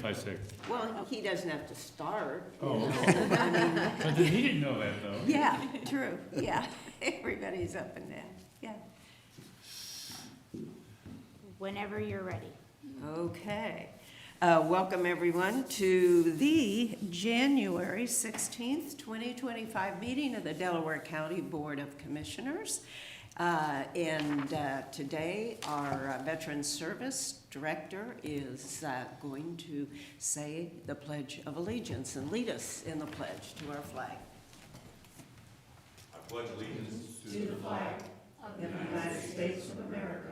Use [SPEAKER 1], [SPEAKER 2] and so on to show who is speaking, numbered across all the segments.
[SPEAKER 1] I second.
[SPEAKER 2] Well, he doesn't have to start.
[SPEAKER 1] Oh,
[SPEAKER 2] I mean,
[SPEAKER 1] but then he didn't know that though.
[SPEAKER 2] yeah, true, yeah. Everybody's up and down, yeah.
[SPEAKER 3] Whenever you're ready.
[SPEAKER 2] Okay. Welcome, everyone, to the January 16th, 2025 meeting of the Delaware County Board of Commissioners. Today, our Veterans Service Director is going to say the Pledge of Allegiance and lead us in the pledge to our flag.
[SPEAKER 4] I pledge allegiance
[SPEAKER 2] To the flag of the United States of America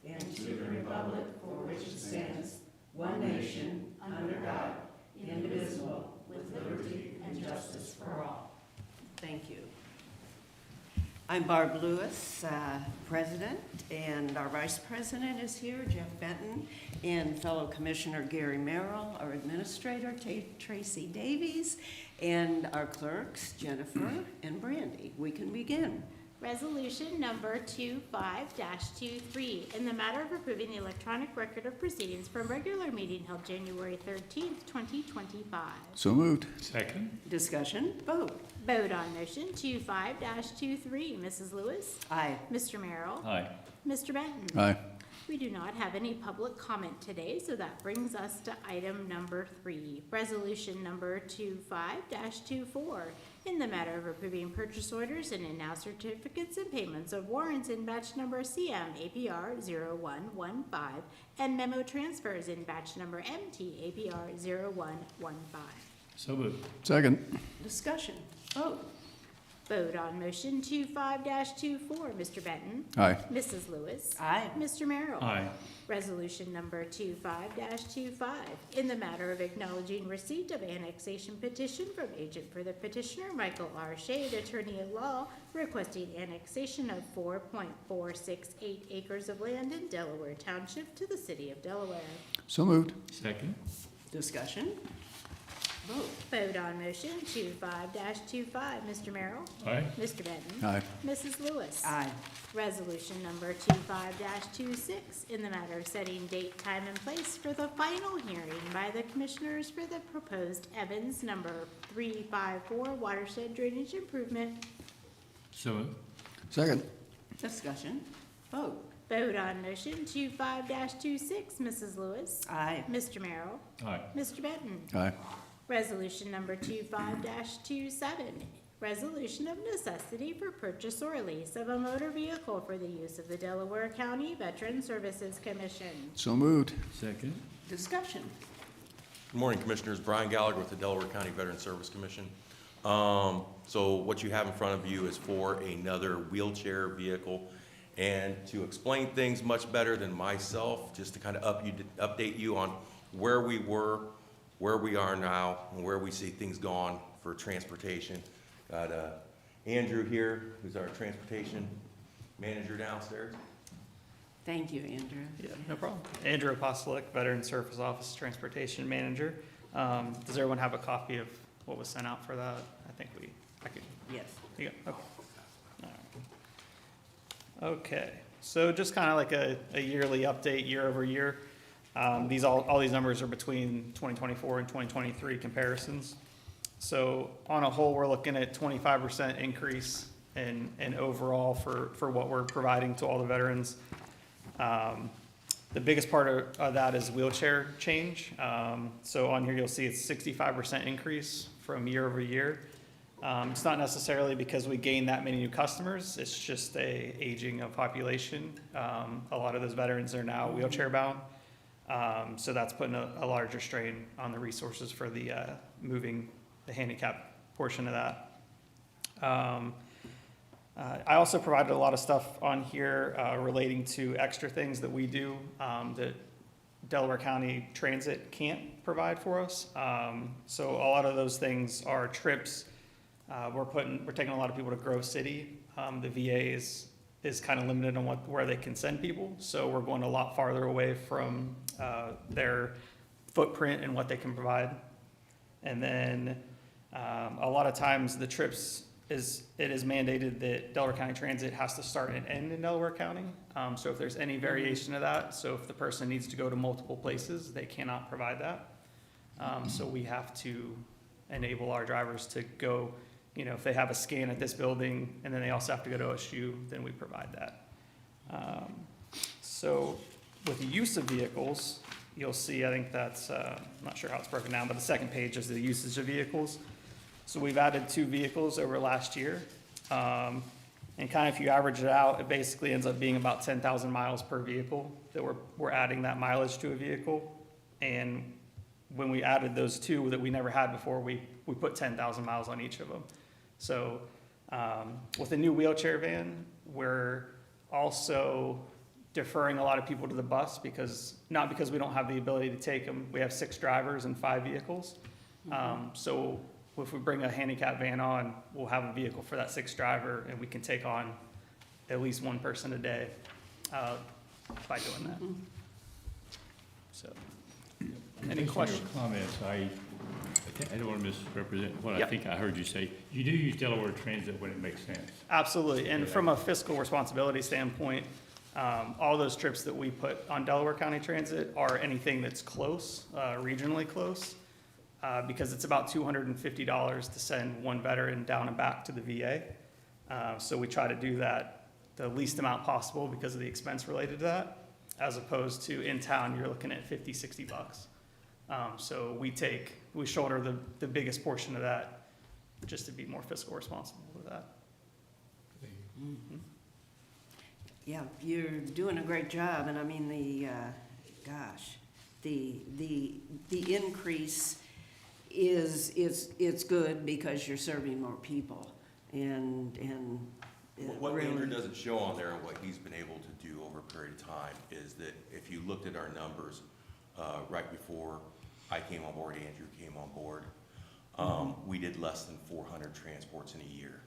[SPEAKER 2] and to the republic for which it stands, one nation, under God, indivisible, with liberty and justice for all. Thank you. I'm Barb Lewis, President, and our Vice President is here, Jeff Benton, and fellow Commissioner Gary Merrill, our Administrator, Tracy Davies, and our clerks, Jennifer and Brandy. We can begin.
[SPEAKER 3] Resolution number 25-23, in the matter of approving the electronic record of proceedings from regular meeting held January 13th, 2025.
[SPEAKER 5] So moved.
[SPEAKER 1] Second?
[SPEAKER 2] Discussion, vote.
[SPEAKER 3] Vote on motion 25-23. Mrs. Lewis?
[SPEAKER 2] Aye.
[SPEAKER 3] Mr. Merrill?
[SPEAKER 1] Aye.
[SPEAKER 3] Mr. Benton?
[SPEAKER 5] Aye.
[SPEAKER 3] We do not have any public comment today, so that brings us to item number 3, resolution number 25-24, in the matter of approving purchase orders and in-now certificates and payments of warrants in batch number CM APR 0115 and memo transfers in batch number MT APR 0115.
[SPEAKER 1] So moved.
[SPEAKER 5] Second.
[SPEAKER 2] Discussion, vote.
[SPEAKER 3] Vote on motion 25-24. Mr. Benton?
[SPEAKER 5] Aye.
[SPEAKER 3] Mrs. Lewis?
[SPEAKER 2] Aye.
[SPEAKER 3] Mr. Merrill?
[SPEAKER 1] Aye.
[SPEAKER 3] Resolution number 25-25, in the matter of acknowledging receipt of annexation petition from agent for the petitioner, Michael R. Shade, attorney at law, requesting annexation of 4.468 acres of land in Delaware Township to the city of Delaware.
[SPEAKER 5] So moved.
[SPEAKER 1] Second?
[SPEAKER 2] Discussion, vote.
[SPEAKER 3] Vote on motion 25-25. Mr. Merrill?
[SPEAKER 1] Aye.
[SPEAKER 3] Mr. Benton?
[SPEAKER 5] Aye.
[SPEAKER 3] Mrs. Lewis?
[SPEAKER 2] Aye.
[SPEAKER 3] Resolution number 25-26, in the matter of setting date, time, and place for the final hearing by the Commissioners for the proposed Evans number 354 watershed drainage improvement.
[SPEAKER 1] So moved.
[SPEAKER 5] Second.
[SPEAKER 2] Discussion, vote.
[SPEAKER 3] Vote on motion 25-26. Mrs. Lewis?
[SPEAKER 2] Aye.
[SPEAKER 3] Mr. Merrill?
[SPEAKER 1] Aye.
[SPEAKER 3] Mr. Benton?
[SPEAKER 5] Aye.
[SPEAKER 3] Resolution number 25-27, resolution of necessity for purchase or lease of a motor vehicle for the use of the Delaware County Veteran Services Commission.
[SPEAKER 5] So moved.
[SPEAKER 1] Second?
[SPEAKER 2] Discussion,
[SPEAKER 4] Good morning, Commissioners. Brian Gallagher with the Delaware County Veteran Service Commission. So what you have in front of you is for another wheelchair vehicle. And to explain things much better than myself, just to kind of update you on where we were, where we are now, and where we see things going for transportation. Got Andrew here, who's our transportation manager downstairs.
[SPEAKER 2] thank you, Andrew.
[SPEAKER 6] Yeah, no problem. Andrew Apostolic, Veteran Service Office Transportation Manager. Does everyone have a copy of what was sent out for that? I think I could,
[SPEAKER 2] Yes.
[SPEAKER 6] you got, okay. All right. Okay, so just kind of like a yearly update, year over year. All these numbers are between 2024 and 2023 comparisons. So on a whole, we're looking at 25% increase in overall for what we're providing to all the veterans. The biggest part of that is wheelchair change. So on here, you'll see it's 65% increase from year over year. It's not necessarily because we gained that many new customers. It's just a aging of population. A lot of those veterans are now wheelchair bound. So that's putting a larger strain on the resources for the moving the handicap portion of that. I also provided a lot of stuff on here relating to extra things that we do that Delaware County Transit can't provide for us. So a lot of those things are trips. We're taking a lot of people to Grove City. The VA is kind of limited on where they can send people. So we're going a lot farther away from their footprint and what they can provide. And then a lot of times the trips it is mandated that Delaware County Transit has to start and end in Delaware County. So if there's any variation of that, so if the person needs to go to multiple places, they cannot provide that. So we have to enable our drivers to go, you know, if they have a scan at this building, and then they also have to go to OSU, then we provide that. So with the use of vehicles, you'll see, I think that's, I'm not sure how it's broken down, but the second page is the usage of vehicles. So we've added 2 vehicles over last year. And kind of if you average it out, it basically ends up being about 10,000 miles per vehicle that we're adding that mileage to a vehicle. And when we added those 2 that we never had before, we put 10,000 miles on each of them. So with the new wheelchair van, we're also deferring a lot of people to the bus not because we don't have the ability to take them. We have 6 drivers and 5 vehicles. So if we bring a handicap van on, we'll have a vehicle for that 6th driver, and we can take on at least 1 person a day by doing that. So, any
[SPEAKER 1] Based on
[SPEAKER 6] questions?
[SPEAKER 1] your comments, I don't want to misrepresent what I
[SPEAKER 6] Yep.
[SPEAKER 1] think I heard you say. You do use Delaware Transit when it makes sense.
[SPEAKER 6] Absolutely, and
[SPEAKER 1] Yeah.
[SPEAKER 6] from a fiscal responsibility standpoint, all those trips that we put on Delaware County Transit are anything that's close, regionally close, because it's about $250 to send 1 veteran down and back to the VA. So we try to do that the least amount possible because of the expense related to that, as opposed to in town, you're looking at $50, $60. So we shoulder the biggest portion of that, just to be more fiscal responsible with that.
[SPEAKER 2] Yeah, you're doing a great job, and I mean, the increase it's good because you're serving more people, and
[SPEAKER 4] What
[SPEAKER 2] really.
[SPEAKER 4] Andrew doesn't show on there, and what he's been able to do over a period of time, is that if you looked at our numbers, right before I came on board, Andrew came on board, we did less than 400 transports in a year,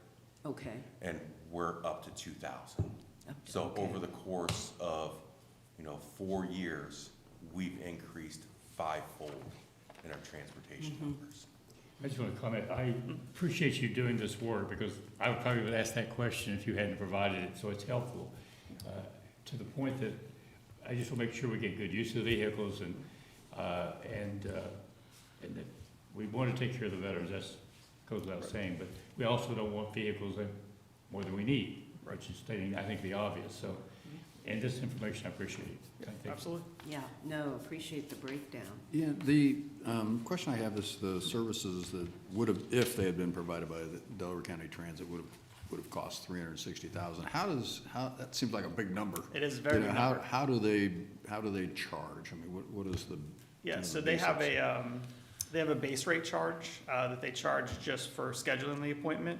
[SPEAKER 2] Okay.
[SPEAKER 4] and we're up to 2,000. So
[SPEAKER 2] Okay.
[SPEAKER 4] over the course of, 4 years, we've increased 5-fold in our transportation numbers.
[SPEAKER 1] I just want to comment, I appreciate you doing this work, because I would probably would ask that question if you hadn't provided it, so it's helpful. To the point that I just want to make sure we get good use of the vehicles, and that we want to take care of the veterans, that goes without saying, but we also don't want vehicles that more than we need, which is stating, I think, the obvious, so, and this information I appreciate. Thank you.
[SPEAKER 6] Absolutely.
[SPEAKER 2] Yeah, no, appreciate the breakdown.
[SPEAKER 5] Yeah, the question I have is the services that would have, if they had been provided by the Delaware County Transit, would have cost $360,000. How that seems like a big number.
[SPEAKER 6] It is a very big
[SPEAKER 5] How
[SPEAKER 6] number.
[SPEAKER 5] how do they charge? I mean, what is the?
[SPEAKER 6] Yeah,
[SPEAKER 5] some of
[SPEAKER 6] so
[SPEAKER 5] the
[SPEAKER 6] they have
[SPEAKER 5] basics?
[SPEAKER 6] a base rate charge that they charge just for scheduling the appointment.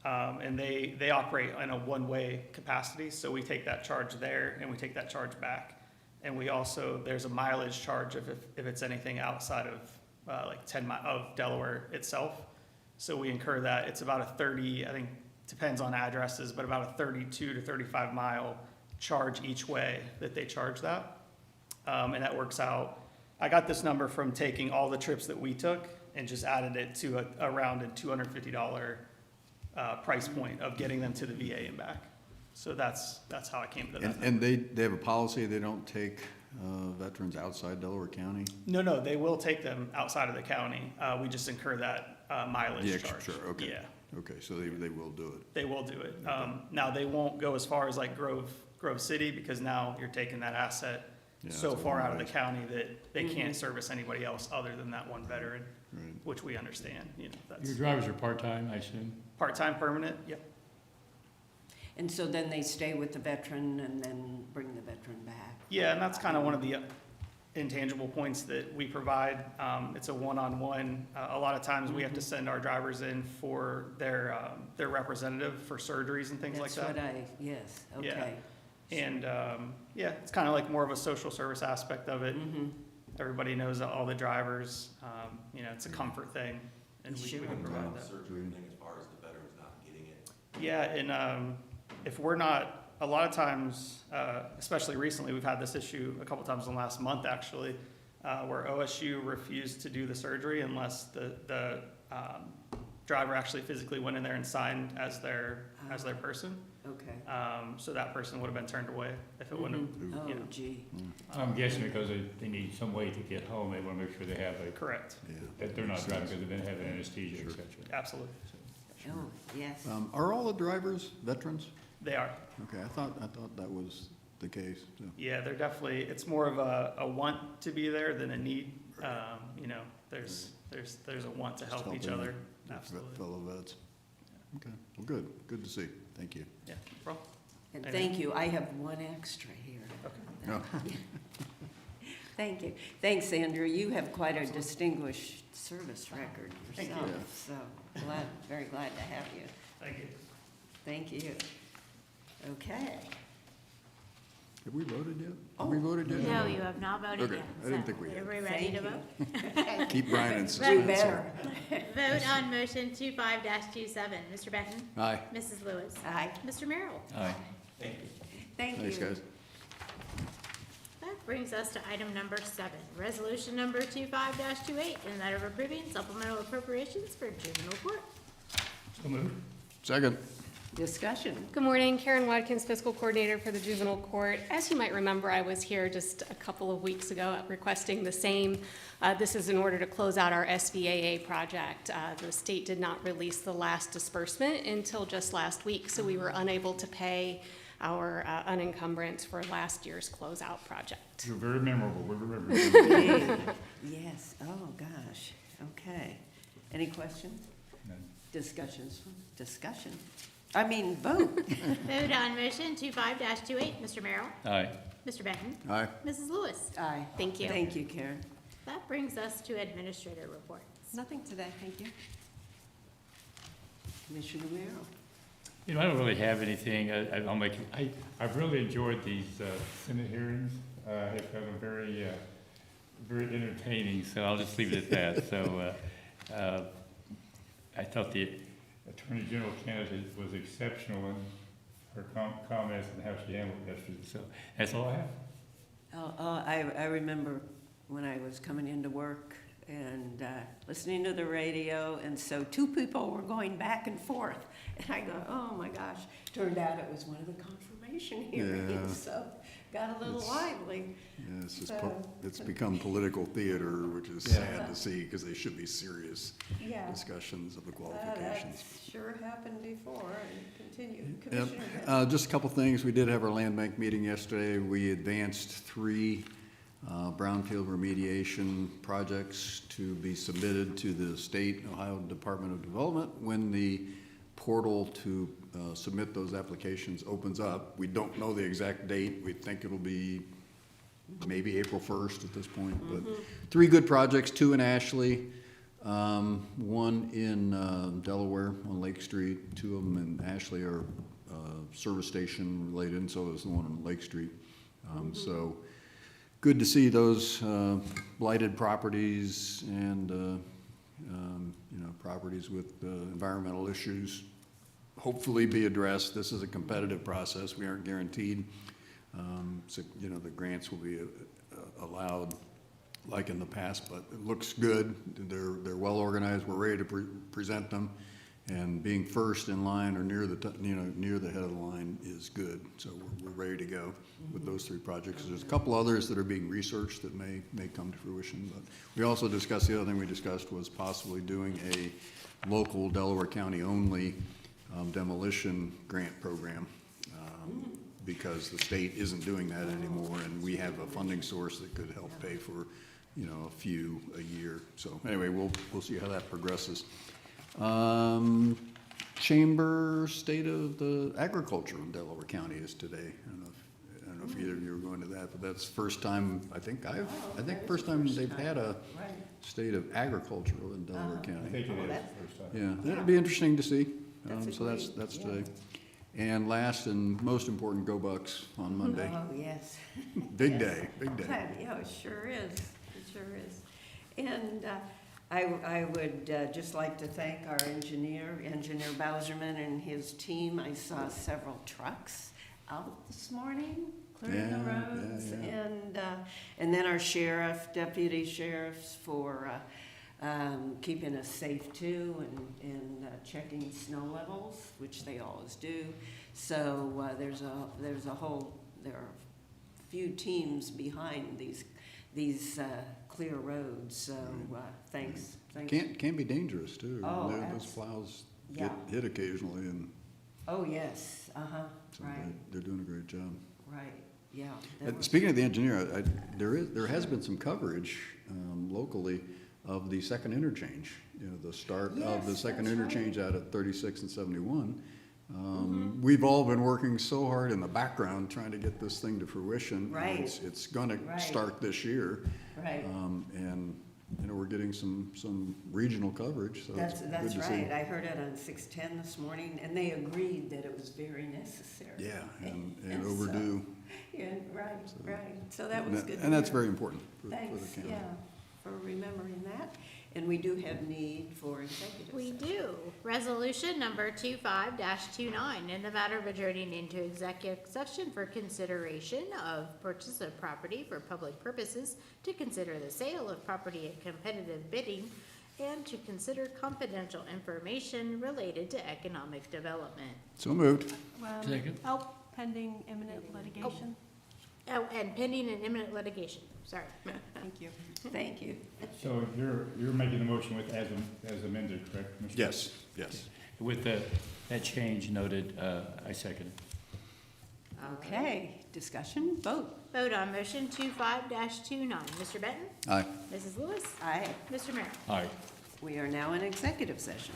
[SPEAKER 6] And they operate in a one-way capacity, so we take that charge there and we take that charge back. And we also, there's a mileage charge if it's anything outside of like 10 miles of Delaware itself. So we incur that. It's about a 30, I think, depends on addresses, but about a 32 to 35 mile charge each way that they charge that. And that works out. I got this number from taking all the trips that we took and just added it to around a $250 price point of getting them to the VA and back. So that's how I came to that.
[SPEAKER 5] And they have a policy, they don't take veterans outside Delaware County?
[SPEAKER 6] No, they will take them outside of the county. We just incur that mileage
[SPEAKER 5] The
[SPEAKER 6] charge.
[SPEAKER 5] extra, okay.
[SPEAKER 6] Yeah,
[SPEAKER 5] Okay, so they will do it.
[SPEAKER 6] they will do it. Now, they won't go as far as like Grove City, because now you're taking that asset
[SPEAKER 5] Yeah,
[SPEAKER 6] so
[SPEAKER 5] it's a
[SPEAKER 6] far
[SPEAKER 5] long
[SPEAKER 6] out of the
[SPEAKER 5] way.
[SPEAKER 6] county that they can't service anybody else other than that one veteran,
[SPEAKER 5] Right.
[SPEAKER 6] which we understand,
[SPEAKER 1] Your
[SPEAKER 6] that's
[SPEAKER 1] drivers are part-time, I assume?
[SPEAKER 6] part-time, permanent, yep.
[SPEAKER 2] And so then they stay with the veteran and then bring the veteran back.
[SPEAKER 6] Yeah, and that's kind of one of the intangible points that we provide. It's a one-on-one. A lot of times we have to send our drivers in for their representative for surgeries and things like that.
[SPEAKER 2] Yes,
[SPEAKER 6] Yeah.
[SPEAKER 2] okay.
[SPEAKER 6] And, yeah, it's kind of like more of a social service aspect of it.
[SPEAKER 2] Mm-hmm.
[SPEAKER 6] Everybody knows all the drivers, it's a comfort thing, and we
[SPEAKER 2] Sure.
[SPEAKER 6] can provide that.
[SPEAKER 4] Surgery thing as far as the veterans not getting it.
[SPEAKER 6] Yeah, and if we're not, a lot of times, especially recently, we've had this issue a couple times in the last month, actually, where OSU refused to do the surgery unless the driver actually physically went in there and signed as their person.
[SPEAKER 2] Okay.
[SPEAKER 6] So that person would have been turned away if it wouldn't have,
[SPEAKER 2] Oh,
[SPEAKER 6] you know.
[SPEAKER 2] gee.
[SPEAKER 1] I'm guessing because they need some way to get home, they want to make sure they have
[SPEAKER 6] Correct,
[SPEAKER 5] Yeah.
[SPEAKER 1] that they're not driving because they've been having anesthesia, et cetera.
[SPEAKER 6] absolutely.
[SPEAKER 2] Oh, yes.
[SPEAKER 5] Are all the drivers veterans?
[SPEAKER 6] They are.
[SPEAKER 5] Okay, I thought that was the case, so.
[SPEAKER 6] Yeah, they're definitely, it's more of a want to be there than a need. You know, there's a want to help each
[SPEAKER 5] helping
[SPEAKER 6] other,
[SPEAKER 5] the
[SPEAKER 6] absolutely.
[SPEAKER 5] Fellow vets. Okay, well, good to see, thank you.
[SPEAKER 6] Yeah, no problem.
[SPEAKER 2] And thank you. I have one extra here.
[SPEAKER 5] No,
[SPEAKER 2] Thank you. Thanks, Andrew. You have quite a distinguished service record
[SPEAKER 6] Thank you.
[SPEAKER 2] yourself, so very glad to have you.
[SPEAKER 6] Thank you.
[SPEAKER 2] Thank you. Okay.
[SPEAKER 5] have we voted yet?
[SPEAKER 2] Oh.
[SPEAKER 5] Have we voted yet?
[SPEAKER 3] No, you have not voted
[SPEAKER 5] Okay,
[SPEAKER 3] yet.
[SPEAKER 5] I didn't
[SPEAKER 3] So,
[SPEAKER 5] think we had.
[SPEAKER 3] everybody ready to
[SPEAKER 2] Thank
[SPEAKER 3] vote?
[SPEAKER 5] Keep Brian in
[SPEAKER 2] We
[SPEAKER 5] suspense.
[SPEAKER 2] better.
[SPEAKER 3] Vote on motion 25-27. Mr. Benton?
[SPEAKER 5] Aye,
[SPEAKER 3] Mrs. Lewis?
[SPEAKER 2] Aye.
[SPEAKER 3] Mr. Merrill?
[SPEAKER 1] Aye.
[SPEAKER 2] Thank you.
[SPEAKER 5] thanks, guys.
[SPEAKER 3] That brings us to item number 7, resolution number 25-28, in the matter of approving supplemental appropriations for juvenile court.
[SPEAKER 1] So moved.
[SPEAKER 5] Second.
[SPEAKER 2] Discussion.
[SPEAKER 7] Good morning, Karen Watkins, Fiscal Coordinator for the Juvenile Court. As you might remember, I was here just a couple of weeks ago requesting the same. This is in order to close out our SVAA project. The state did not release the last disbursement until just last week, so we were unable to pay our unencumbrance for last year's closeout project.
[SPEAKER 1] You're very memorable, we remember. you.
[SPEAKER 2] Yes. Oh, gosh. Okay. Any questions?
[SPEAKER 1] None.
[SPEAKER 2] Discussions? Discussion. I mean, vote.
[SPEAKER 3] Vote on motion 25-28. Mr. Merrill?
[SPEAKER 1] Aye.
[SPEAKER 3] Mr. Benton?
[SPEAKER 5] Aye.
[SPEAKER 3] Mrs. Lewis?
[SPEAKER 2] Aye.
[SPEAKER 7] Thank you.
[SPEAKER 2] Thank you, Karen.
[SPEAKER 3] That brings us to administrator reports.
[SPEAKER 2] Nothing today, thank you. Commissioner Merrill.
[SPEAKER 1] You know, I don't really have anything. I've really enjoyed these Senate hearings. I found them very, very entertaining, so I'll just leave it at that. So I thought the Attorney General candidate was exceptional in her comments and how she handled it yesterday. So that's all I have.
[SPEAKER 2] I remember when I was coming into work and listening to the radio, and so two people were going back and forth. And I go, oh my gosh, turned out it was one of the confirmation hearings, so got a little lively.
[SPEAKER 5] Yeah, it's just,
[SPEAKER 2] So-
[SPEAKER 5] it's become political theater, which is
[SPEAKER 1] Yeah.
[SPEAKER 5] sad to see, because they should be serious
[SPEAKER 2] Yeah.
[SPEAKER 5] discussions of the
[SPEAKER 2] That
[SPEAKER 5] qualifications.
[SPEAKER 2] sure happened before and continue.
[SPEAKER 5] Yep.
[SPEAKER 2] Commissioner Hill.
[SPEAKER 5] Just a couple things. We did have our land bank meeting yesterday. We advanced 3 brownfield remediation projects to be submitted to the state Ohio Department of Development when the portal to submit those applications opens up. We don't know the exact date. We think it'll be maybe April 1st at this point. But 3 good projects, 2 in Ashley, 1 in Delaware on Lake Street. 2 of them in Ashley are service station related, and so is the one on Lake Street. So good to see those blighted properties and properties with environmental issues hopefully be addressed. This is a competitive process. We aren't guaranteed. So, the grants will be allowed like in the past, but it looks good. They're well organized. We're ready to present them. And being first in line or near the head of the line is good. So we're ready to go with those 3 projects. There's a couple others that are being researched that may come to fruition. But we also discussed, the other thing we discussed was possibly doing a local Delaware County only demolition grant program. Because the state isn't doing that anymore, and we have a funding source that could help pay for, a few a year. So anyway, we'll see how that progresses. Chamber State of the Agriculture in Delaware County is today. I don't know if either of you are going to that, but that's first time, I think first time they've had a
[SPEAKER 2] Right.
[SPEAKER 5] State of Agriculture in Delaware
[SPEAKER 1] I
[SPEAKER 5] County.
[SPEAKER 1] think it is
[SPEAKER 2] that's-
[SPEAKER 1] the first time.
[SPEAKER 5] Yeah, that'd be interesting to see.
[SPEAKER 2] That's a
[SPEAKER 5] So that's
[SPEAKER 2] great- yeah.
[SPEAKER 5] today. And last and most important, Go Bucks on Monday.
[SPEAKER 2] Oh, yes.
[SPEAKER 5] Big
[SPEAKER 2] Yes.
[SPEAKER 5] day, big day.
[SPEAKER 2] Yeah, it sure is, it sure is. And I would just like to thank our Engineer Bowserman and his team. I saw several trucks out this morning clearing the
[SPEAKER 5] Yeah,
[SPEAKER 2] roads.
[SPEAKER 5] yeah.
[SPEAKER 2] And then our deputy sheriffs for keeping us safe too, and checking snow levels, which they always do. So there are a few teams behind these clear roads, so thanks.
[SPEAKER 5] Can be dangerous too.
[SPEAKER 2] Oh,
[SPEAKER 5] Those plows
[SPEAKER 2] yeah.
[SPEAKER 5] get hit occasionally, and
[SPEAKER 2] Oh, yes,
[SPEAKER 5] so
[SPEAKER 2] right,
[SPEAKER 5] they're doing a great job.
[SPEAKER 2] right, yeah. that
[SPEAKER 5] And
[SPEAKER 2] was-
[SPEAKER 5] speaking of the engineer, there has been some coverage locally of the second interchange, the start of the
[SPEAKER 2] Yes,
[SPEAKER 5] second
[SPEAKER 2] that's right.
[SPEAKER 5] interchange out at 36 and 71. We've all been working so hard in the background trying to get this thing to fruition. and
[SPEAKER 2] Right.
[SPEAKER 5] It's gonna
[SPEAKER 2] Right.
[SPEAKER 5] start this year.
[SPEAKER 2] Right.
[SPEAKER 5] And, we're getting some regional coverage, so it's
[SPEAKER 2] That's
[SPEAKER 5] good to see.
[SPEAKER 2] right, I heard it on 610 this morning, and they agreed that it was very necessary.
[SPEAKER 5] Yeah, and
[SPEAKER 2] And so-
[SPEAKER 5] overdue.
[SPEAKER 2] Yeah, right, so that was good to
[SPEAKER 5] And that's
[SPEAKER 2] hear.
[SPEAKER 5] very important for the
[SPEAKER 2] Thanks,
[SPEAKER 5] county.
[SPEAKER 2] yeah, for remembering that, and we do have need for executive
[SPEAKER 3] We
[SPEAKER 2] session.
[SPEAKER 3] do. Resolution number 25-29, in the matter of adjourning into executive session for consideration of purchase of property for public purposes, to consider the sale of property at competitive bidding, and to consider confidential information related to economic development.
[SPEAKER 5] So moved.
[SPEAKER 1] Second.
[SPEAKER 8] Oh, pending imminent litigation.
[SPEAKER 3] Oh, and pending and imminent litigation, sorry.
[SPEAKER 8] Thank you.
[SPEAKER 2] Thank you.
[SPEAKER 1] So you're making the motion with as amended, correct, Commissioner?
[SPEAKER 5] Yes.
[SPEAKER 1] With that change noted, I second.
[SPEAKER 2] Okay, discussion, vote.
[SPEAKER 3] Vote on motion 25-29. Mr. Benton?
[SPEAKER 5] Aye.
[SPEAKER 3] Mrs. Lewis?
[SPEAKER 2] Aye,
[SPEAKER 3] Mr. Merrill?
[SPEAKER 1] Aye.
[SPEAKER 2] we are now in executive session.